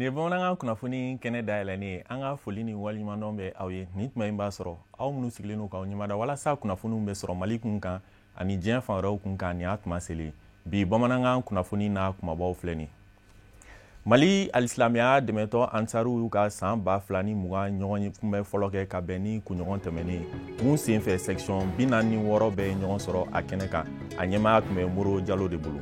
Ni bamanankan kunnafoni kɛnɛ dayɛlɛnen an ka foli ni waliɲumandɔn bɛ aw ye nin tuma in b'a sɔrɔ aw minnu sigilen n'u k'aw ɲɛmada walasa kunnafoniw bɛ sɔrɔ Mali kun kan ani diɲɛ fan wɛrɛw kun kan nin y'a tuma selen bi bamanankan kunnafoni n'a kumabaw filɛ nin Mali alisilamɛya dɛmɛtɔ Ansaru y'u ka san 2020 ɲɔgɔn kunbɛ fɔlɔ kɛ ka bɛn ni kunɲɔgɔn tɛmɛnen mun senfɛ section 46 bɛ ɲɔgɔn sɔrɔ a kɛnɛ kan a ɲɛmaa tun bɛ Moro Jalo de bolo.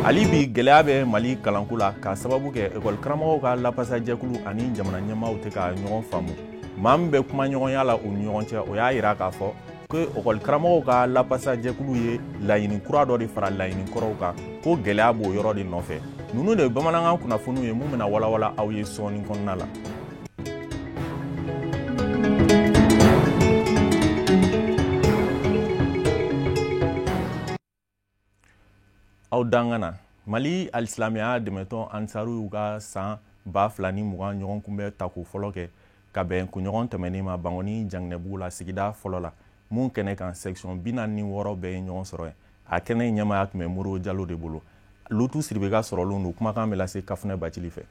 Ali bi gɛlɛya bɛ Mali kalanko la ka sababu kɛ école karamɔgɔw ka lapasajɛkulu ani jamana ɲɛmaaw tɛ ka ɲɔgɔn faamu. Maa min bɛ kuma ɲɔgɔnya la u ni ɲɔgɔn cɛ o y'a yira k'a fɔ ko école karamɔgɔw ka lapasajɛkulu ye laɲini kura dɔ de fara laɲini kɔrɔw kan ko gɛlɛya b'o yɔrɔ de nɔfɛ. Nunu de bamanankan kunnafoniw ye mun bɛna walawala aw ye sɔɔni kɔnɔna la. Aw dangana Mali alisilamɛya dɛmɛtɔ Ansaru y'u ka san 2020 ɲɔgɔn kunbɛ ta k'o fɔlɔ kɛ ka bɛn kunɲɔgɔn tɛmɛnen ma Bangoni Janginɛbugu la sigida fɔlɔ la mun kɛnɛ kan section 46 bɛɛ ye ɲɔgɔn sɔrɔ a kɛnɛ ɲɛmaaya tun bɛ Moro Jalo de bolo. Lutu Siribe ka sɔrɔlen don kumakan bɛ lase Kafunɛ Bacili fɛ.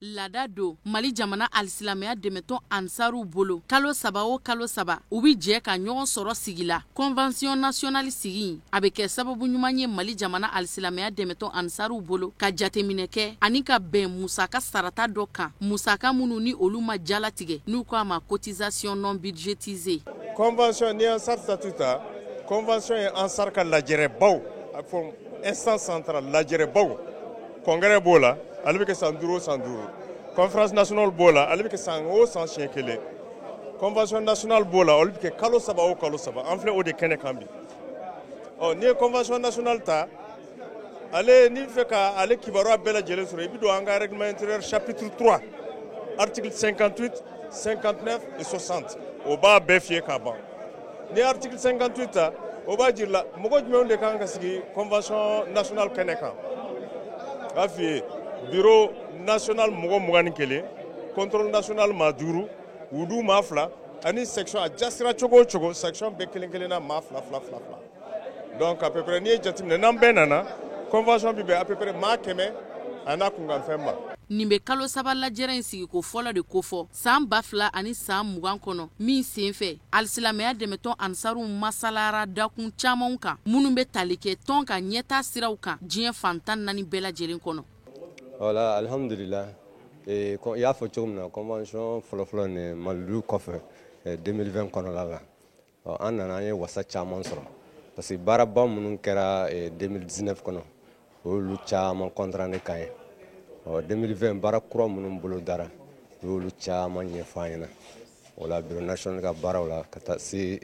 Lada do Mali jamana alisilamɛya dɛmɛtɔ Ansaru bolo kalo saba o kalo saba u bi jɛ ka ɲɔgɔn sɔrɔ sigi la convention nationale sigi a bɛ kɛ sababu ɲuman ye Mali jamana alisilamɛya dɛmɛtɔ Ansaru bolo ka jateminɛ kɛ ani ka bɛn musaka sarata dɔ kan musaka minnu ni olu ma jalatigɛ n'u k'a ma cotisation non budgétisée. Convention ni Ansar statuta convention ye Ansar ka lajɛrɛbaw a fɔ instance centrale lajɛrɛbaw congrès b'o la ale bɛ kɛ san 5 o san 5 conférence nationale b'o la ale bɛ kɛ san o san siɲɛ kelen convention nationale b'o la olu bɛ kɛ kalo saba o kalo saba an filɛ o de kɛnɛ kan bi n'i ye convention nationale ta ale n'i fɛ ka ale kibaruya bɛɛ lajɛlen sɔrɔ i bɛ don an ka règlement intérieur chapitre 3 article 58 59 et 60 o b'a bɛɛ fiyɛ ka ban n'i ye article 58 ta o b'a jira la mɔgɔ jumɛnw de kan ka sigi convention nationale kɛnɛ kan a f'i ye bureau national mɔgɔ 21 contrôle national maa 5 wudu maa 2 ani section a jasira cogo o cogo section bɛɛ kelen kelenna maa 2 donc à peu près n'i ye jateminɛ n'an bɛɛ nana convention bi bɛn à peu près maa 100 a n'a kunkanfɛn ma. Nin bɛ kalo saba lajɛrɛ in sigi ko fɔlɔ de ko fɔ san 2000 ani san 20 kɔnɔ min senfɛ alisilamɛya dɛmɛtɔ Ansaru masalara dakun camanw kan minnu bɛ tali kɛ tɔn ka ɲɛtaa siraw kan diɲɛ fantan 4 bɛɛ lajɛlen kɔnɔ. Voilà, alhamdulillah. I y'a fɔ cogo min na convention fɔlɔfɔlɔ ni Malilu kɔfɛ 2020 kɔnɔla la an nana an ye wasa caman sɔrɔ parce que baaraba minnu kɛra 2019 kɔnɔ olu caman contrat ne kan ye 2020 baara kura minnu bolo dara olu caman ɲɛfɔ an ɲɛna o la bureau national ka baaraw la ka taa se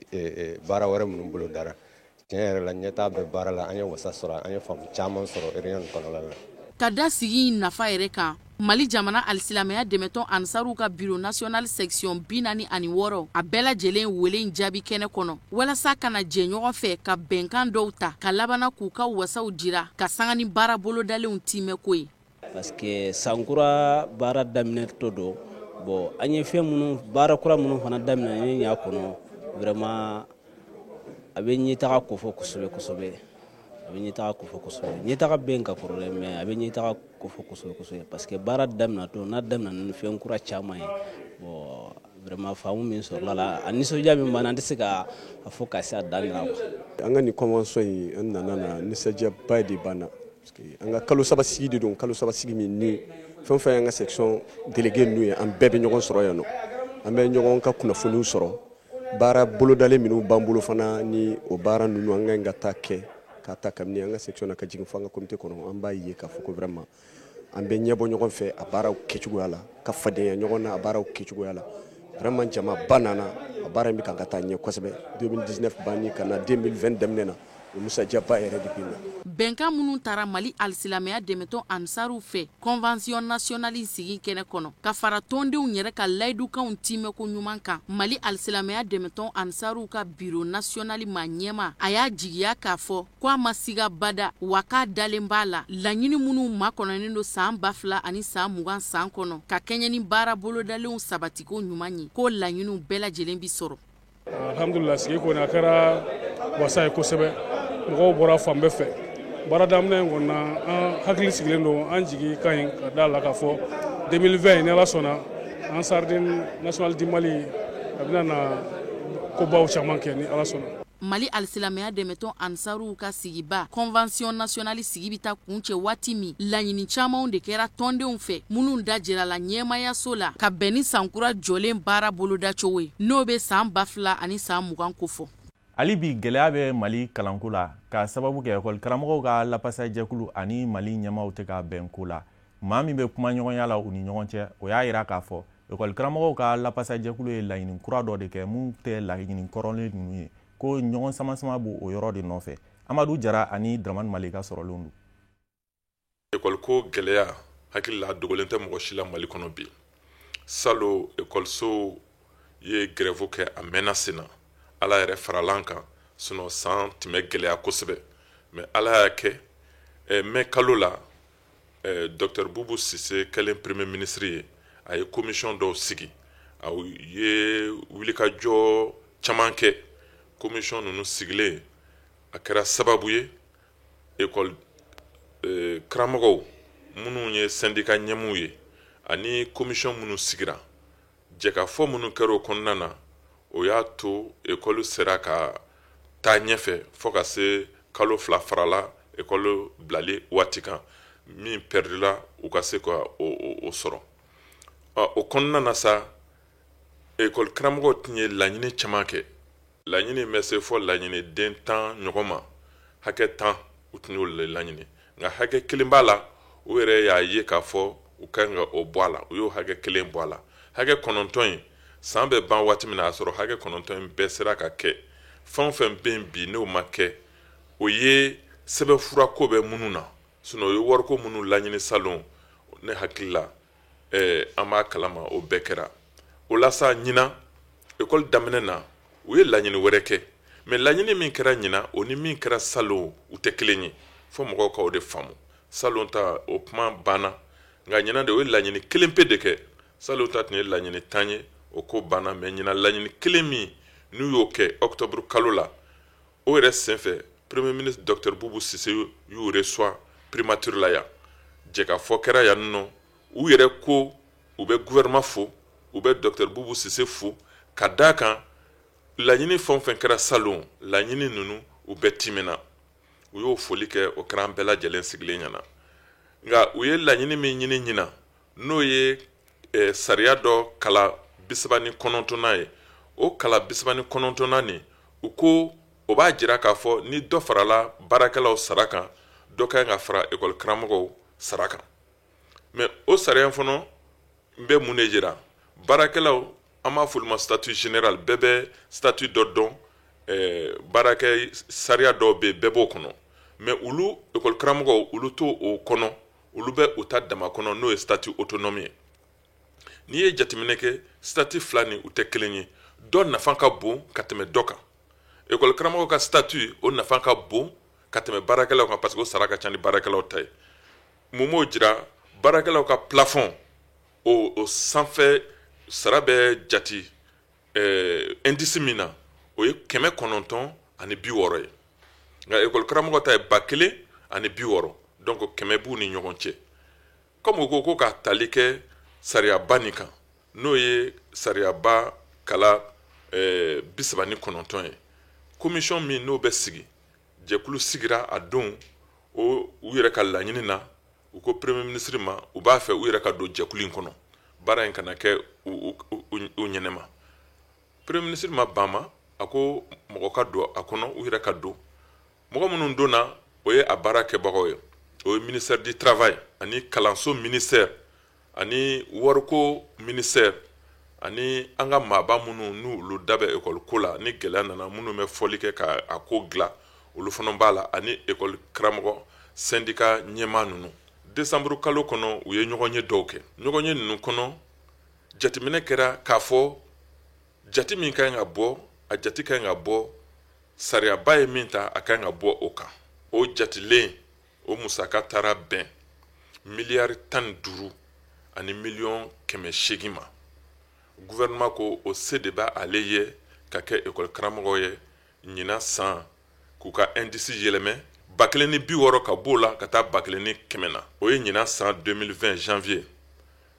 baara wɛrɛ minnu bolo dara tiɲɛ yɛrɛ la ɲɛtaa bɛ baara la an ye wasa sɔrɔ an ye faamu caman sɔrɔ réunion kɔnɔla la. Ka da sigi nafa yɛrɛ kan Mali jamana alisilamɛya dɛmɛtɔ Ansaru ka bureau national section 46 a bɛɛ lajɛlen wele in jaabi kɛnɛ kɔnɔ walasa kana jɛ ɲɔgɔn fɛ ka bɛnkan dɔw ta ka labana k'u ka wasaw jira ka sanga ni baara bolodalenw timɛ ko ye. Parce que sankura baara daminɛ to do bon an ye fɛn minnu baara kura minnu fana daminɛ ni y'a kɔnɔ vraiment a bɛ ɲɛtaga ko fɔ kosɛbɛ a bɛ ɲɛtaga ko fɔ kosɛbɛ ɲɛtaga bɛ ka kɔrɔ mais a bɛ ɲɛtaga ko fɔ kosɛbɛ parce que baara daminɛ to n'a daminɛ ni fɛn kura caman ye bon vraiment faamu min sɔrɔla la a nisɔndiya min b'an na an tɛ se ka fɔ ka se a dan na quoi. An ka nin convention in an nana na nisɔndiyaba de b'an na parce que an ka kalo saba sigi de don kalo saba sigi min ni fɛn fɛn y'an ka section délégué ninnu ye an bɛɛ bɛ ɲɔgɔn sɔrɔ yan nɔ an bɛ ɲɔgɔn ka kunnafoniw sɔrɔ baara bolodalen minnu b'an bolo fana ni o baara ninnu an kan ka taa kɛ ka taa kabini an ka section na ka jigin fo an ka comité kɔnɔ an b'a ye k'a fɔ ko vraiment an bɛ ɲɛbɔ ɲɔgɔn fɛ a baaraw kɛcogoya la ka fadenya ɲɔgɔn na a baaraw kɛcogoya la vraiment jama ba nana a baara in bɛ kan ka taa ɲɛ kosɛbɛ 2019 banni ka na 2020 daminɛ na o musajaba yɛrɛ de bɛ na. Bɛnkan minnu taara Mali alisilamɛya dɛmɛtɔ Ansaru fɛ convention nationale sigi kɛnɛ kɔnɔ ka fara tɔndenw yɛrɛ ka layidukanw timɛ ko ɲuman kan Mali alisilamɛya dɛmɛtɔ Ansaru ka bureau national ma ɲɛma a y'a jigiya k'a fɔ ko a ma siga bada wa k'a dalen b'a la laɲini minnu makɔnɔnen don san 2000 ani san 20 san kɔnɔ ka kɛɲɛ ni baara bolodalenw sabatiko ɲuman ye ko laɲiniw bɛɛ lajɛlen bi sɔrɔ. Alhamdulillah sigi kɔni a kɛra wasa ye kosɛbɛ mɔgɔw bɔra fan bɛɛ fɛ baara daminɛ in kɔni na an hakili sigilen don an jigi ka ɲi ka da la k'a fɔ 2020 ni Ala sɔnna an Sardine National du Mali a bɛna na kobaw caman kɛ ni Ala sɔnna. Mali alisilamɛya dɛmɛtɔn Ansaru ka sigiba Convention nationale sigi bi ta kuncɛ waati min laɲini camanw de kɛra tɔndenw fɛ minnu da jira la ɲɛmayaso la ka bɛn ni sankura jɔlen baara bolodacogo ye n'o bɛ san 2000 ani san 20 ko fɔ. Ali bi gɛlɛya bɛ Mali kalanko la ka sababu kɛ ekɔli karamɔgɔw ka lapasajɛkulu ani Mali ɲɛmaw tɛ ka bɛn ko la. Maa min bɛ kuma ɲɔgɔnya la u ni ɲɔgɔn cɛ o y'a yira k'a fɔ ekɔli karamɔgɔw ka lapasajɛkulu ye laɲini kura dɔ de kɛ mun tɛ laɲini kɔrɔlen ninnu ye ko ɲɔgɔn sama b'o o yɔrɔ de nɔfɛ. Amadu Jara ani Dramani Malika sɔrɔlen don. Ekɔliko gɛlɛya hakili la dogolen tɛ mɔgɔ si la Mali kɔnɔ bi. Salon ekɔliso ye grève kɛ a mɛnna sen na. Ala yɛrɛ faralan kan sinon san tɛmɛ gɛlɛya kosɛbɛ. Mais Ala y'a kɛ mai kalo la Dr Boubou Cissé kɛlen premier ministre ye a ye commission dɔw sigi. A ye wulikajɔ caman kɛ. Commission ninnu sigilen a kɛra sababu ye école karamɔgɔw minnu ye syndicat ɲɛmɔgɔw ye ani commission minnu sigira jɛkafɔ minnu kɛra o kɔnɔna na o y'a to école sera ka taa ɲɛfɛ fo ka se kalo 2 farala école bilali waati kan min perdila u ka se ka o sɔrɔ o kɔnɔna na sa école karamɔgɔw tun ye laɲini caman kɛ laɲini bɛ se fɔ laɲini den 10 ɲɔgɔn ma hakɛ 10 u tun y'o laɲini nka hakɛ kelen b'a la o yɛrɛ y'a ye k'a fɔ u kan ka o bɔ a la u y'o hakɛ kelen bɔ a la hakɛ 9 in san bɛ ban waati min na a sɔrɔ hakɛ 9 in bɛɛ sera ka kɛ fɛn o fɛn bɛ yen bi n'o ma kɛ o ye sɛbɛnfura ko bɛ minnu na sinon o ye wariko minnu laɲini salon ne hakili la an b'a kalama o bɛɛ kɛra o la sa ɲina école daminɛ na u ye laɲini wɛrɛ kɛ mais laɲini min kɛra ɲina o ni min kɛra salon u tɛ kelen ye fo mɔgɔw ka o de faamu salon ta o kuma banna nka ɲina de o ye laɲini kelen pe de kɛ salon ta tun ye laɲini 10 ye o ko banna mais ɲina laɲini kelen min n'u y'o kɛ octobre kalo la o yɛrɛ senfɛ premier ministre Dr Boubou Cissé y'u reçoit primature la yan jɛkafɔ kɛra yan nɔ u yɛrɛ ko u bɛ gouvernement fo u bɛ Dr Boubou Cissé fo ka d'a kan laɲini fɛn o fɛn kɛra salon laɲini ninnu u bɛɛ timina u y'o foli kɛ o kɛra an bɛɛ lajɛlen sigilen ɲɛna nka u ye laɲini min ɲini ɲina n'o ye sariya dɔ kala 39 ye o kala 39 nin u ko o b'a jira k'a fɔ ni dɔ farala baarakɛlaw sara kan dɔ ka kan ka fara école karamɔgɔw sara kan mais o sariya fana bɛ mun de jira baarakɛlaw an b'a fɔ olu ma statut général bɛɛ bɛ statut dɔ dɔn baarakɛ sariya dɔw bɛ yen bɛɛ b'o kɔnɔ mais olu école karamɔgɔw olu t'o o kɔnɔ olu bɛ u ta dama kɔnɔ n'o ye statut autonome ye n'i ye jateminɛ kɛ statut fila ni u tɛ kelen ye dɔ nafa ka bon ka tɛmɛ dɔ kan école karamɔgɔw ka statut o nafa ka bon ka tɛmɛ baarakɛlaw kan parce que o sara ka ca ni baarakɛlaw ta ye mun b'o jira baarakɛlaw ka plafond o sanfɛ sara bɛ jati indice min na o ye 960 ye nka école karamɔgɔ ta ye 1060 donc 100 b'u ni ɲɔgɔn cɛ comme o ko ka tali kɛ sariyaba nin kan n'o ye sariyaba kala 39 ye commission min n'o bɛ sigi jɛkulu sigira a don o u yɛrɛ ka laɲini na u ko premier ministre ma u b'a fɛ u yɛrɛ ka don jɛkulu in kɔnɔ baara in kana kɛ u ɲɛnɛma premier ministre ma ban ma a ko mɔgɔ ka don a kɔnɔ u yɛrɛ ka don mɔgɔ minnu donna o ye a baara kɛbagaw ye o ye ministère du travail ani kalanso ministère ani wariko ministère ani an ka maaba minnu n'olu da bɛ école ko la ni gɛlɛya nana minnu bɛ fɔli kɛ ka a ko dilan olu fana b'a la ani école karamɔgɔ syndicat ɲɛmaa ninnu décembre kalo kɔnɔ u ye ɲɔgɔnye dɔw kɛ ɲɔgɔnye ninnu kɔnɔ jateminɛ kɛra k'a fɔ jate min ka kan ka bɔ a jate ka kan ka bɔ sariyaba ye min ta a ka kan ka bɔ o kan o jatilen o musaka taara bɛn miliyari 15 ani miliyɔn 800 ma gouvernement ko o se de b'a ale ye ka kɛ école karamɔgɔ ye ɲina san k'u ka indice yɛlɛmɛ 160 ka b'o la ka taa 100 na o ye ɲina san 2020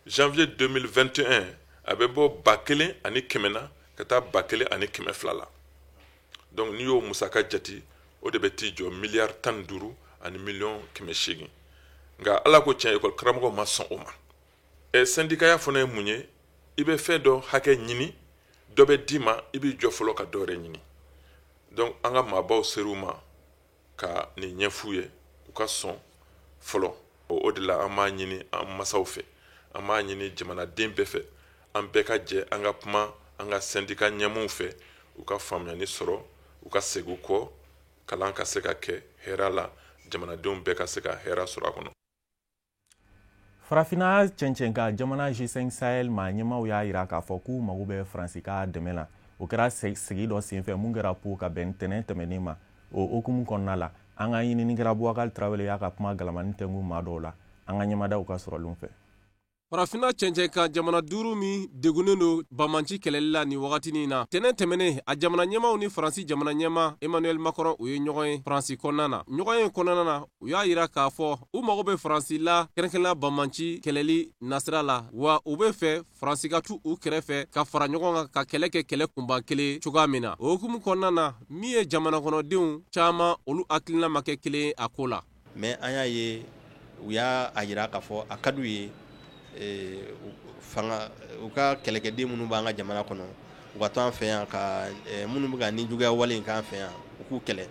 janvier 2021 a bɛ bɔ 100 na ka taa 102 la donc n'i y'o musaka jati o de bɛ t'i jɔ miliyari 15 ani miliyɔn 800 nka ala ko tiɲɛ ekɔli karamɔgɔ ma sɔn o ma sindikaya fana ye mun ye i bɛ fɛn dɔ hakɛ ɲini dɔ bɛ d'i ma i b'i jɔ fɔlɔ ka dɔ wɛrɛ ɲini donc an ka maabaw ser'u ma ka nin ɲɛf'u ye u ka sɔn fɔlɔ o de la an b'a ɲini an masaw fɛ an b'a ɲini jamanaden bɛɛ fɛ an bɛɛ ka jɛ an ka kuma an ka sindika ɲɛmɔgɔw fɛ u ka faamuyali sɔrɔ u ka segin u kɔ kalan ka se ka kɛ hɛrɛ la jamanadenw bɛɛ ka se ka hɛrɛ sɔrɔ a kɔnɔ. Farafina cɛncɛn ka jamana G5 Sahel ma ɲɛmaw y'a yira k'a fɔ k'u mago bɛ Faransi ka dɛmɛ la o kɛra sigi dɔ senfɛ mun kɛra po ka bɛn ntɛnɛn tɛmɛnen ma o hukumu kɔnɔna la an ka ɲininikɛla Bubakari Tarawele y'a ka kuma galamani tɛngu maa dɔw la an ka ɲɛmadaw ka sɔrɔlenw fɛ. Farafina cɛncɛn ka jamana 5 min degunnen do bamanci kɛlɛli la ni wagatinin na tɛnɛn tɛmɛnen a jamana ɲɛmaw ni Faransi jamana ɲɛma Emmanuel Macron u ye ɲɔgɔn ye Faransi kɔnɔna na ɲɔgɔn ye kɔnɔna na u y'a yira k'a fɔ u mago bɛ Faransi la kɛrɛnkɛrɛnla bamanci kɛlɛli nasira la wa u bɛ fɛ Faransi ka tu u kɛrɛfɛ ka fara ɲɔgɔn kan ka kɛlɛ kɛ kɛlɛ kunban kelen cogoya min na o hukumu kɔnɔna na min ye jamana kɔnɔdenw caman olu hakilina ma kɛ kelen a ko la mais an y'a ye u y'a yira k'a fɔ a ka d'u ye fanga u ka kɛlɛkɛden minnu b'an ka jamana kɔnɔ u ka to an fɛ yan ka minnu bɛ ka nin juguya wale in k'an fɛ yan u k'u kɛlɛ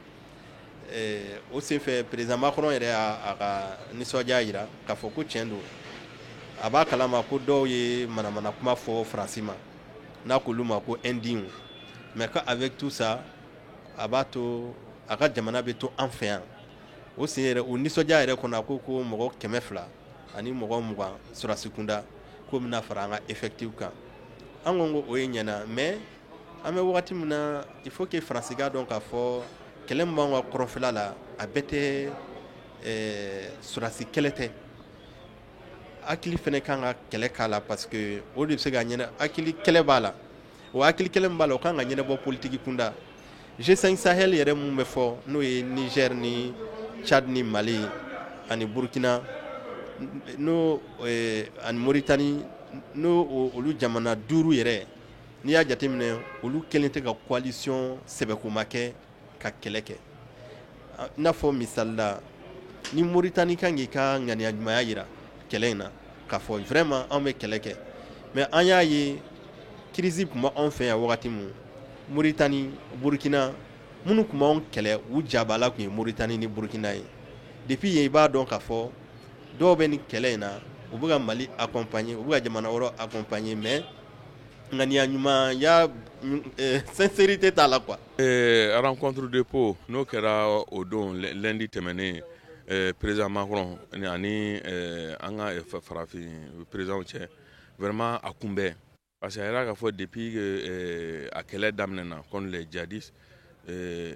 o senfɛ président Macron yɛrɛ y'a ka nisɔndiya jira k'a fɔ ko tiɲɛ don a b'a kalama ko dɔw ye manamana kuma fɔ Faransi ma n'a k'olu ma ko indigne mais que avec tout ça a b'a to a ka jamana bɛ to an fɛ yan o sen yɛrɛ o nisɔndiya yɛrɛ kɔnɔ a ko mɔgɔ 200 ani mɔgɔ 20 sɔrɔsi kunda ko bɛna fara an ka effectif kan an ko o ye ɲɛna mais an bɛ wagati min na il faut que Faransi ka dɔn k'a fɔ kɛlɛ min b'an ka kɔrɔnfɛla la a bɛɛ tɛ sɔrɔsi kɛlɛ tɛ hakili fɛnɛ kan ka kɛlɛ k'a la parce que o de bɛ se ka ɲɛna hakili kɛlɛ b'a la o hakili kɛlɛ min b'a la o kan ka ɲɛnabɔ politique kunda G5 Sahel yɛrɛ mun bɛ fɔ n'o ye Niger ni Tchad ni Mali ani Burkina no ani Mauritanie no olu jamana 5 yɛrɛ n'i y'a jateminɛ olu kelen tɛ ka coalition sɛbɛkoma kɛ ka kɛlɛ kɛ i n'a fɔ misali la ni Mauritanie kan k'i ka ŋaniya ɲumanya jira kɛlɛ in na k'a fɔ vraiment an bɛ kɛlɛ kɛ mais an y'a ye crise tun bɛ anw fɛ yan wagati min Mauritanie Burkina minnu tun b'anw kɛlɛ u jabala tun ye Mauritanie ni Burkina ye depuis yen i b'a dɔn k'a fɔ dɔw bɛ nin kɛlɛ in na u bɛ ka Mali accompagner u bɛ ka jamana wɛrɛw accompagner mais ŋaniya ɲuman ya sincérité t'a la quoi. rencontre de Pau n'o kɛra o don lundi tɛmɛnen président Macron ani an ka farafin président cɛ vraiment a kunbɛn parce que a yɛrɛ k'a fɔ depuis a kɛlɛ daminɛna contre les djihadistes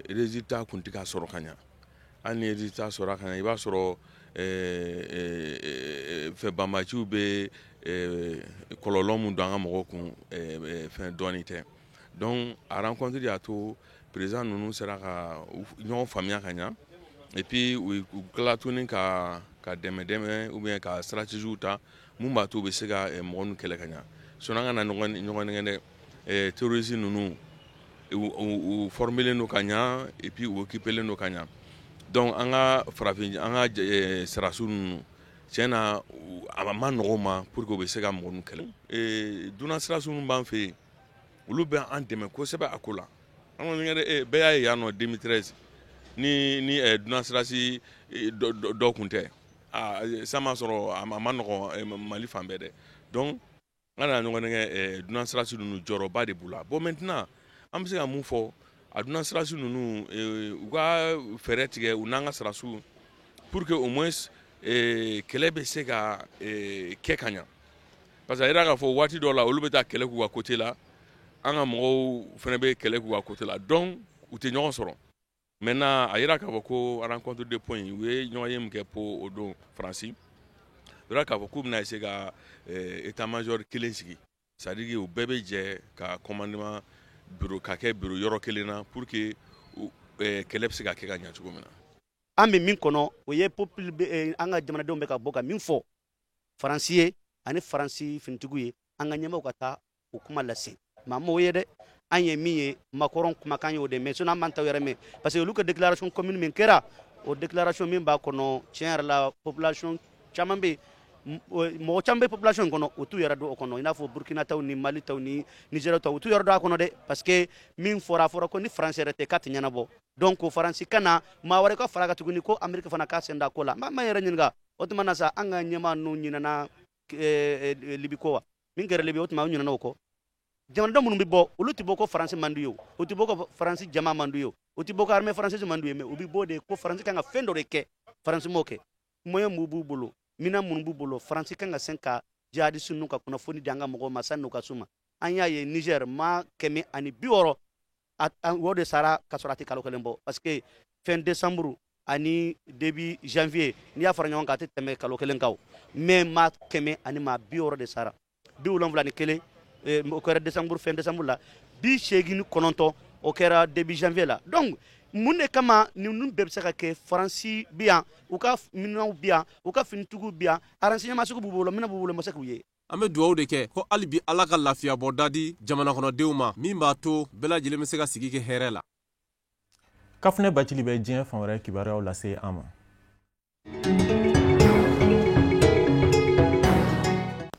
résultat kun tɛ ka sɔrɔ ka ɲa hali ni résultat sɔrɔ ka ɲa i b'a sɔrɔ fɛ banbaciw bɛ kɔlɔlɔ min don an ka mɔgɔw kun fɛn dɔɔni tɛ donc a rencontre y'a to président ninnu sera ka ɲɔgɔn faamuya ka ɲa et puis u tila tuguni ka dɛmɛ ou bien ka stratégie ta mun b'a to u bɛ se ka mɔgɔ ninnu kɛlɛ ka ɲa sinon an ka na ɲɔgɔn nɛgɛn dɛ terroriste ninnu u formelen don ka ɲa et puis u occupelen don ka ɲa donc an ka farafin an ka sarasu ninnu tiɲɛ na a ma nɔgɔ ma pour que u bɛ se ka mɔgɔ ninnu kɛlɛ dunan sirasu ninnu b'an fɛ yen olu bɛ an dɛmɛ kosɛbɛ a ko la an kɔni bɛɛ y'a ye yan nɔ 2013 ni dunan sirasi dɔ kun tɛ sa ma sɔrɔ a ma nɔgɔ Mali fan bɛɛ dɛ donc an nana ɲɔgɔn nɛgɛ dunan sirasi ninnu jɔyɔrɔba de b'u la bon maintenant an bɛ se ka mun fɔ a dunan sirasi ninnu u ka fɛɛrɛ tigɛ u n'an ka sirasiw pour que au moins kɛlɛ bɛ se ka kɛ ka ɲa parce que a yira k'a fɔ waati dɔw la olu bɛ taa kɛlɛ k'u ka côté la an ka mɔgɔw fana bɛ kɛlɛ k'u ka côté la donc u tɛ ɲɔgɔn sɔrɔ maintenant a yira k'a fɔ ko rencontre de point u ye ɲɔgɔn ye min kɛ po o don Faransi u yira k'a fɔ k'u bɛna essayer ka état major kelen sigi c'est à dire que u bɛɛ bɛ jɛ ka commandement bureau ka kɛ bureau yɔrɔ kelen na pour que kɛlɛ bɛ se ka kɛ ka ɲa cogo min na. an bɛ min kɔnɔ o ye peuple an ka jamanadenw bɛ ka bɔ ka min fɔ Faransi ye ani Faransi finitigiw ye an ka ɲɛmaaw ka taa o kuma lase maa m'o ye dɛ an ye min ye Macron kumakan y'o de mais sinon an m'an ta yɛrɛ mɛn parce que olu ka déclaration commune min kɛra o déclaration min b'a kɔnɔ tiɲɛ yɛrɛ la population caman bɛ mɔgɔ caman bɛ population kɔnɔ o t'u yɛrɛ dɔn o kɔnɔ i n'a fɔ Burkina taw ni Mali taw ni Niger taw o t'u yɛrɛ dɔn a kɔnɔ dɛ parce que min fɔra ko ni France yɛrɛ tɛ k'a tɛ ɲɛnabɔ donc o Faransi kana maa wɛrɛ ka fara kan tuguni ko Amérique fana k'a sen da ko la ma yɛrɛ ɲininka o tuma na sa an ka ɲɛmaa ninnu ɲinana Libi ko wa min kɛra Libi o tuma an ɲinana o kɔ jamanadenw minnu bɛ bɔ olu tɛ bɔ ko Faransi man d'u ye o tɛ bɔ ko Faransi jama man d'u ye o tɛ bɔ ko armée française man d'u ye mais u bɛ bɔ de ko Faransi kan ka fɛn dɔ de kɛ Faransi m'o kɛ moyen mun b'u bolo mina minnu b'u bolo Faransi kan ka sen ka jihadiste ninnu ka kunnafoni di an ka mɔgɔw ma sanni u ka s'u ma an y'a ye Niger maa 160 o de sara ka sɔrɔ a tɛ kalo kelen bɔ parce que fin décembre ani début janvier n'i y'a fara ɲɔgɔn kan a tɛ tɛmɛ kalo kelen kan mais maa 160 de sara 71 o kɛra décembre fin décembre la 89 o kɛra début janvier la donc mun de kama ninnu bɛɛ bɛ se ka kɛ Faransi bi yan u ka minɛnw bi yan u ka finitigiw bi yan renseignement sugu b'u bolo minɛn b'u bolo ma se k'u ye an bɛ dugawu de kɛ ko hali bi Ala ka lafiya bɔ dadi jamana kɔnɔdenw ma min b'a to bɛɛ lajɛlen bɛ se ka sigi kɛ hɛrɛ la Kafunɛ Bacili bɛ diɲɛ fan wɛrɛ kibaruyaw lase an ma.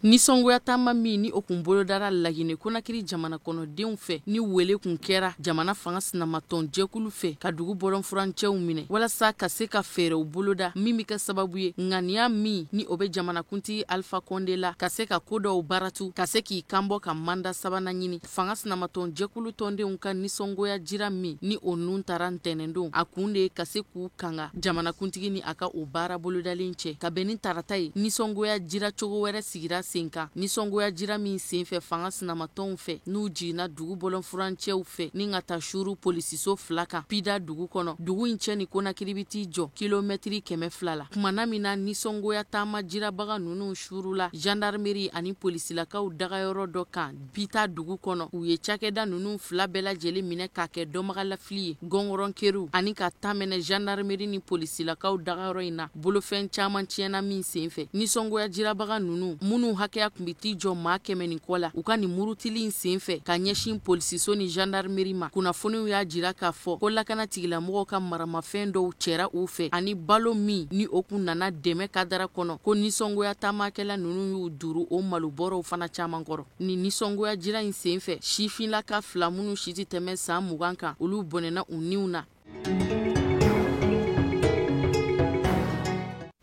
Nisɔngoya taama min ni o kun bolodara Laginɛ Konakiri jamana kɔnɔdenw fɛ ni wele kun kɛra jamana fanga sinamatɔn jɛkulu fɛ ka dugu bɔlɔn furancɛw minɛ walasa ka se ka fɛɛrɛw boloda min bɛ kɛ sababu ye ŋaniya min ni o bɛ jamanakuntigi Alpha Condé la ka se ka ko dɔw baratu ka se k'i kanbɔ ka manda sabanan ɲini fanga sinamatɔn jɛkulu tɔndenw ka nisɔngoya jira min ni o nun taara ntɛnɛndon a kun de ka se k'u kanga jamanakuntigi ni a ka o baara bolodalen cɛ ka bɛn ni tarata ye nisɔngoya jira cogo wɛrɛ sigira senka nisɔngoya jira min senfɛ fanga sinamatɔnw fɛ n'u jiginna dugu bɔlɔn furancɛw fɛ ni ka taa shuru polisiso 2 kan pida dugu kɔnɔ dugu in cɛ ni Konakiri bi t'i jɔ kilomɛtiri 100 la kumana min na nisɔngoya taama jirabaga ninnu shuru la gendarmerie ani polisilakaw dagayɔrɔ dɔ kan bita dugu kɔnɔ u ye cakɛda ninnu 2 bɛɛ lajɛlen minɛ k'a kɛ dɔmagalafili ye gɔngɔrɔnkɛriw ani ka tamɛnɛ gendarmerie ni polisilakaw dagayɔrɔ in na bolofɛn caman tiɲɛna min senfɛ nisɔngoya jirabaga ninnu minnu hakɛya kun bɛ t'i jɔ maa 100 ni kɔ la u ka nin murutili in senfɛ ka ɲɛsin polisiso ni gendarmerie ma kunnafoniw y'a jira k'a fɔ ko lakana tigilamɔgɔw ka maramafɛn dɔw cɛra u fɛ ani balo min ni o kun nana dɛmɛ kadara kɔnɔ ko nisɔngoya taamakɛla ninnu y'u duru o malobɔrɔw fana caman kɔrɔ ni nisɔngoya jira in senfɛ sifinlaka 2 minnu si tɛ tɛmɛ san 20 kan olu bɔnɛna u niw na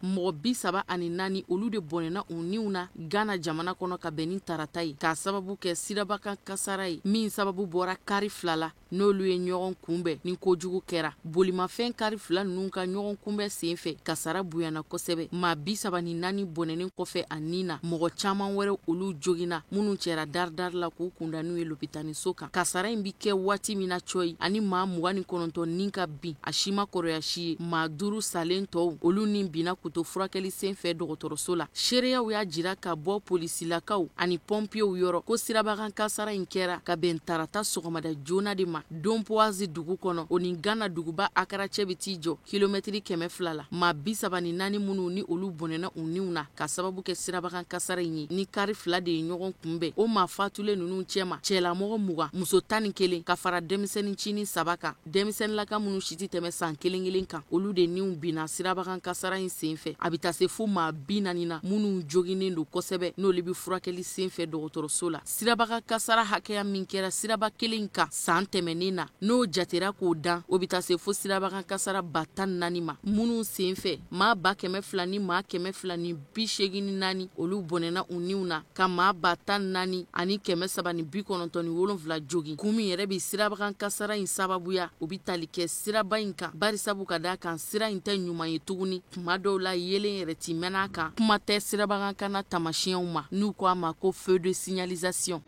mɔgɔ 34 olu de bɔnɛna u niw na Ghana jamana kɔnɔ ka bɛn ni tarata ye k'a sababu kɛ sirabakan kasara ye min sababu bɔra kari 2 la n'olu ye ɲɔgɔn kunbɛn ni kojugu kɛra bolimafɛn kari 2 ninnu ka ɲɔgɔn kunbɛn senfɛ kasara bonyana kosɛbɛ maa 34 bɔnɛnen kɔfɛ a nin na mɔgɔ caman wɛrɛ olu jogina minnu cɛra daridari la k'u kunda n'u ye lopitaniso kan kasara in bi kɛ waati min na coyi ani maa 29 nin ka bin a si ma kɔrɔya si ye maa 5 salen tɔw olu nin binna kuto furakɛli senfɛ dɔgɔtɔrɔso la seereyaw y'a jira ka bɔ polisilakaw ani pɔnpiyew yɔrɔ ko sirabakan kasara in kɛra ka bɛn tarata sɔgɔmada joona de ma Donpoazi dugu kɔnɔ o ni Ghana duguba Akara cɛ bi t'i jɔ kilomɛtiri 200 la maa 34 minnu ni olu bɔnɛna u niw na ka sababu kɛ sirabakan kasara in ye ni kari 2 de ye ɲɔgɔn kunbɛn o maa fatulen ninnu cɛma cɛlamɔgɔ 20 muso 11 ka fara denmisɛnnin cinin 3 kan denmisɛnnilaka minnu si tɛ tɛmɛ san 1 kan olu de niw binna sirabakan kasara in senfɛ a bɛ taa se fo maa 40 na minnu joginen don kosɛbɛ n'olu bɛ furakɛli senfɛ dɔgɔtɔrɔso la sirabakan kasara hakɛya min kɛra siraba kelen kan san tɛmɛnen na n'o jatera k'o dan o bɛ taa se fo sirabakan kasara 14 ma minnu senfɛ maa 200 ni maa 284 olu bɔnɛna u niw na ka maa 14 ani 397 jogi kun min yɛrɛ bɛ sirabakan kasara in sababuya o bɛ tali kɛ siraba in kan barisabu ka da kan sira in tɛ ɲuman ye tuguni kuma dɔw la yelen yɛrɛ ti mɛn'a kan kuma tɛ sirabakan kana tamasiyɛnw ma n'u ko a ma ko feu de signalisation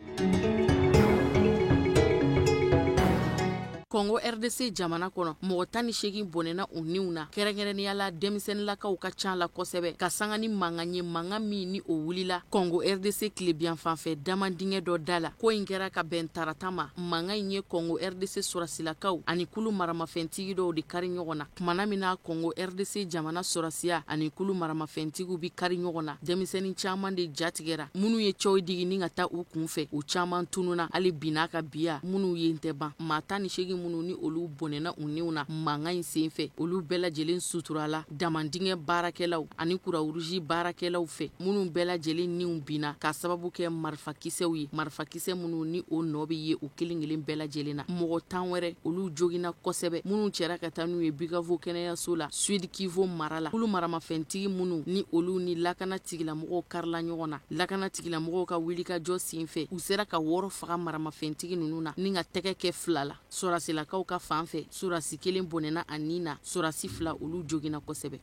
Kongo RDC jamana kono mɔgɔ 18 bɔnɛna u niw na kɛrɛnkɛrɛnnenya la denmisɛnnilakaw ka ca la kosɛbɛ ka sanga ni mankan ye mankan min ni o wulila Kongo RDC tilebiyan fanfɛ damandingɛ dɔ da la ko in kɛra ka bɛn tarata ma mankan in ye Kongo RDC sɔrasilakaw ani kulu maramafɛntigi dɔw de kari ɲɔgɔn na kumana min na Kongo RDC jamana sɔrasiya ani kulu maramafɛntigiw bi kari ɲɔgɔn na denmisɛnnin caman de jatigɛra minnu ye cɛw digi ni ka taa u kunfɛ u caman tununa hali bina ka biya minnu ye tɛ ban maa 18 minnu ni olu bɔnɛna u niw na mankan in senfɛ olu bɛɛ lajɛlen suturala damandingɛ baarakɛlaw ani kurawuruji baarakɛlaw fɛ minnu bɛɛ lajɛlen niw bina ka sababu kɛ marifakisɛw ye marifakisɛ minnu ni o nɔ bɛ ye u kelen kelen bɛɛ lajɛlen na mɔgɔ 10 wɛrɛ olu jogina kosɛbɛ minnu cɛra ka taa n'u ye Bigavo kɛnɛyaso la Sud Kivu mara la kulu maramafɛntigi minnu ni olu ni lakana tigilamɔgɔw karila ɲɔgɔn na lakana tigilamɔgɔw ka wulikajɔ senfɛ u sera ka wɔrɔ faga maramafɛntigi ninnu na ni ka tɛgɛ kɛ 2 la sɔrasilakaw ka fanfɛ surasi 1 bɔnɛna a nin na surasi 2 olu jogina kosɛbɛ.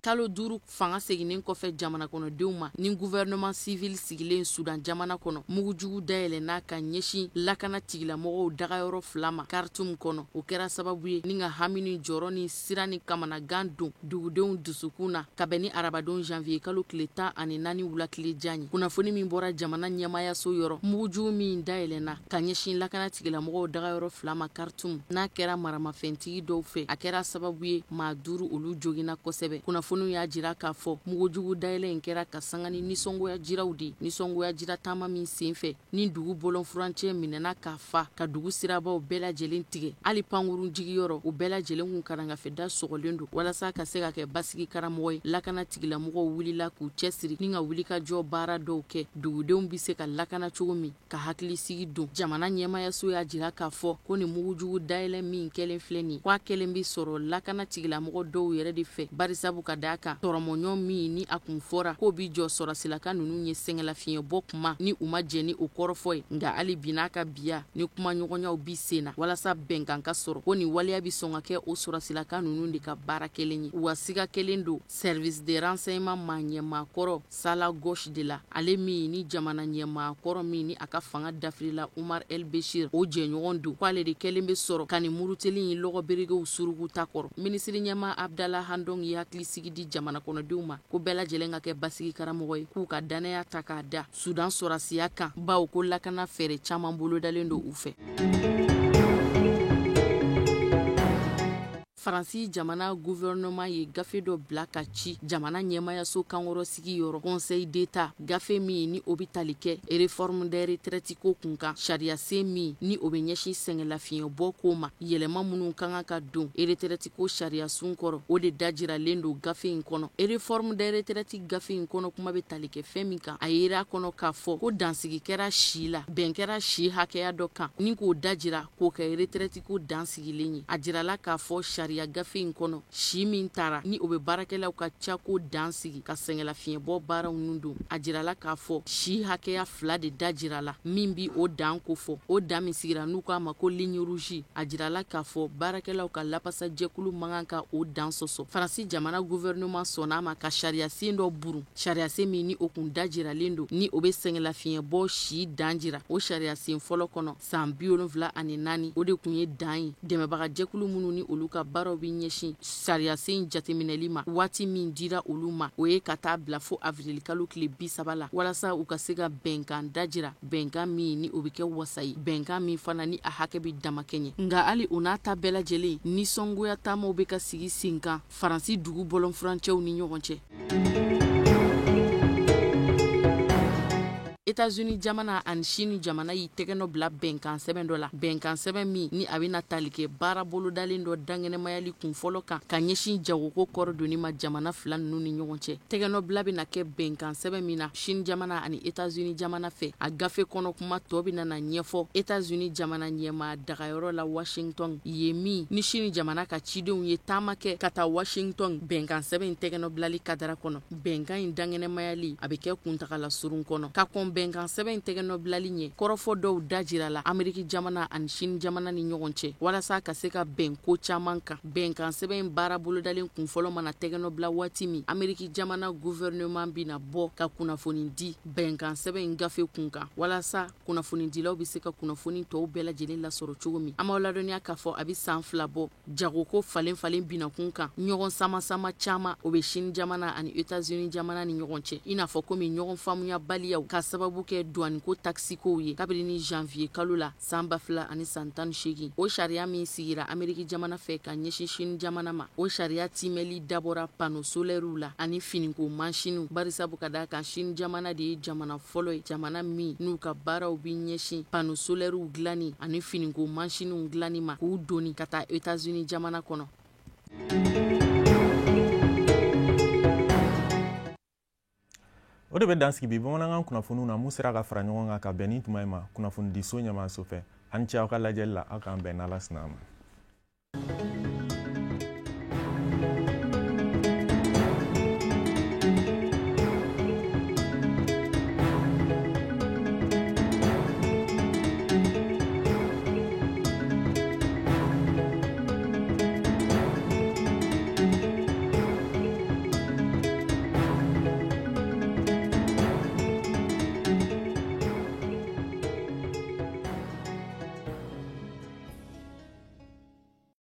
Kalo 5 fanga seginen kɔfɛ jamana kɔnɔdenw ma ni gouvernement civil sigilen Sudan jamana kɔnɔ mugujugu dayɛlɛnna ka ɲɛsin lakana tigilamɔgɔw dagayɔrɔ 2 ma Khartoum kɔnɔ o kɛra sababu ye ni ka hami ni jɔrɔ ni sira ni kamanagan don dugudenw dusukun na ka bɛn ni arabadon janvier kalo tile 14 wulakile jan ye kunnafoni min bɔra jamana ɲɛmayaso yɔrɔ mugujugu min dayɛlɛnna ka ɲɛsin lakana tigilamɔgɔw dagayɔrɔ 2 ma Khartoum n'a kɛra maramafɛntigi dɔw fɛ a kɛra sababu ye maa 5 olu jogina kosɛbɛ kunnafoni y'a jira k'a fɔ mugujugu dayɛlɛ in kɛra ka sanga ni nisɔngoya jiraw de nisɔngoya jira taama min senfɛ ni dugu bɔlɔn furancɛ minɛna k'a fa ka dugu sirabaw bɛɛ lajɛlen tigɛ hali pankurun jigiyɔrɔ u bɛɛ lajɛlen kun karangafɛda sɔgɔlen don walasa ka se ka kɛ basigi karamɔgɔ ye lakana tigilamɔgɔw wulila k'u cɛsiri ni ka wulikajɔ baara dɔw kɛ dugudenw bi se ka lakana cogo min ka hakilisigi don jamana ɲɛmayaso y'a jira k'a fɔ ko ni mugujugu dayɛlɛ min kɛlen filɛ nin k'a kɛlen bi sɔrɔ lakana tigilamɔgɔ dɔw yɛrɛ de fɛ barisabu ka da kan tɔrɔmɔɲɔ min ni a kun fɔra k'o bi jɔ sɔrasilaka ninnu ye sɛngɛlafiɲɛ bɔ kuma ni u ma jɛ ni o kɔrɔfɔ ye nka hali bi n'a ka biya ni kuma ɲɔgɔnyaw bi sen na walasa bɛnkan ka sɔrɔ ko ni waleya bi sɔn ka kɛ o sɔrasilaka ninnu de ka baara kelen ye wa siga kelen don service de renseignement ma ɲɛmaakɔrɔ sala gauche de la ale min ni jamana ɲɛmaakɔrɔ min ni a ka fanga dafirila Umar El Beshir o jɛɲɔgɔn don k'ale de kɛlen be sɔrɔ ka ni muruteli in lɔgɔberegew surugu ta kɔrɔ minisiri ɲɛma Abdallah Handong ye hakilisigi di jamana kɔnɔdenw ma ko bɛɛ lajɛlen ka kɛ basigi karamɔgɔ ye k'u ka danaya ta k'a da Sudan sɔrasiya kan bawo ko lakana fɛɛrɛ caman bolodalen don u fɛ. Faransi jamana gouvernement ye gafe dɔ bila ka ci jamana ɲɛmayaso kankɔrɔ sigi yɔrɔ conseil d'état gafe min ni o bi tali kɛ réforme des retraites ko kun kan sariya sen min ni o bɛ ɲɛsin sɛngɛlafiɲɛ bɔ ko ma yɛlɛma minnu kan ka don retraite ko sariya sun kɔrɔ o de dajiralen don gafe in kɔnɔ réforme des retraites gafe in kɔnɔ kuma bɛ tali kɛ fɛn min kan a yera kɔnɔ k'a fɔ ko dansigi kɛra si la bɛn kɛra si hakɛya dɔ kan ni k'o dajira k'o kɛ retraite ko dansigilen ye a jirala k'a fɔ sariya gafe in kɔnɔ si min tara ni o bɛ baarakɛlaw ka ca ko dansigi ka sɛngɛlafiɲɛbɔ baaraw nun don a jirala k'a fɔ si hakɛya 2 de da jirala min bi o dan ko fɔ o dan min sigira n'u k'a ma ko ligne rouge a jirala k'a fɔ baarakɛlaw ka lapasa jɛkulu man kan ka o dan sɔsɔ Faransi jamana gouvernement sɔnna ma ka sariya sen dɔ burun sariya sen min ni o kun da jiralen don ni o bɛ sɛngɛlafiɲɛbɔ si dan jira o sariya sen fɔlɔ kɔnɔ san 74 o de kun ye dan ye dɛmɛbaga jɛkulu minnu ni olu ka baaraw bi ɲɛsin sariya sen jateminɛli ma waati min dira olu ma o ye ka taa bila fo avril kalo tile 30 la walasa u ka se ka bɛnkan dajira bɛnkan min ni o bɛ kɛ wasa ye bɛnkan min fana ni a hakɛ bi damakɛɲɛ nka hali o n'a ta bɛɛ lajɛlen nisɔngoya taamaw bɛ ka sigi sen kan Faransi dugu bɔlɔn furancɛw ni ɲɔgɔn cɛ. États-Unis jamana ani Chine jamana y'i tɛgɛnɔ bila bɛnkan sɛbɛn dɔ la bɛnkan sɛbɛn min ni a bɛna tali kɛ baara bolodalen dɔ dangɛnɛmayali kun fɔlɔ kan ka ɲɛsin jagoko kɔrɔ donni ma jamana 2 ninnu ni ɲɔgɔn cɛ tɛgɛnɔ bila bɛna kɛ bɛnkan sɛbɛn min na Chine jamana ani États-Unis jamana fɛ a gafe kɔnɔ kuma tɔ bɛna na ɲɛfɔ États-Unis jamana ɲɛma dagayɔrɔ la Washington ye min ni Chine jamana ka cidenw ye taama kɛ ka taa Washington bɛnkan sɛbɛn tɛgɛnɔ bilali kadara kɔnɔ bɛnkan in dangɛnɛmayali a bɛ kɛ kuntagala surun kɔnɔ ka kɔn bɛnkan sɛbɛn tɛgɛ nɔ bilali ɲɛ kɔrɔfɔ dɔw da jira la Ameriki jamana ani Chine jamana ni ɲɔgɔn cɛ walasa ka se ka bɛn ko caman kan. Bɛnkan sɛbɛn baara bolodalen kun fɔlɔ mana tɛgɛ nɔ bila waati min Ameriki jamana gouvernement bina bɔ ka kunnafoni di bɛnkan sɛbɛn gafe kun kan walasa kunnafoni dilaw bɛ se ka kunnafoni tɔw bɛɛ lajɛlen lasɔrɔ cogo min. An b'aw ladɔnniya k'a fɔ a bɛ san 2 bɔ jagoko falen bina kun kan ɲɔgɔn sama caman o bɛ Chine jamana ani États-Unis jamana ni ɲɔgɔn cɛ i n'a fɔ komi ɲɔgɔn faamuya baliyaw ka sababu kɛ douane ko taxikow ye kabini ni janvier kalo la san 2018 o sariya min sigira Ameriki jamana fɛ ka ɲɛsin Chine jamana ma o sariya timɛli dabɔra panneau solaires la ani finiko manchiniw barisabu ka da kan Chine jamana de ye jamana fɔlɔ ye jamana min n'u ka baaraw bi ɲɛsin panneau solaires dilanni ani finiko manchiniw dilanni ma k'u doni ka taa États-Unis jamana kɔnɔ. O de bɛ dansigi bi bamanankan kunnafoniw na mun sera ka fara ɲɔgɔn kan ka bɛn ni tuma in ma kunnafoni di so ɲɛmaaso fɛ ani ce aw ka lajɛli la aw k'an bɛn n'Ala sɔnna a ma.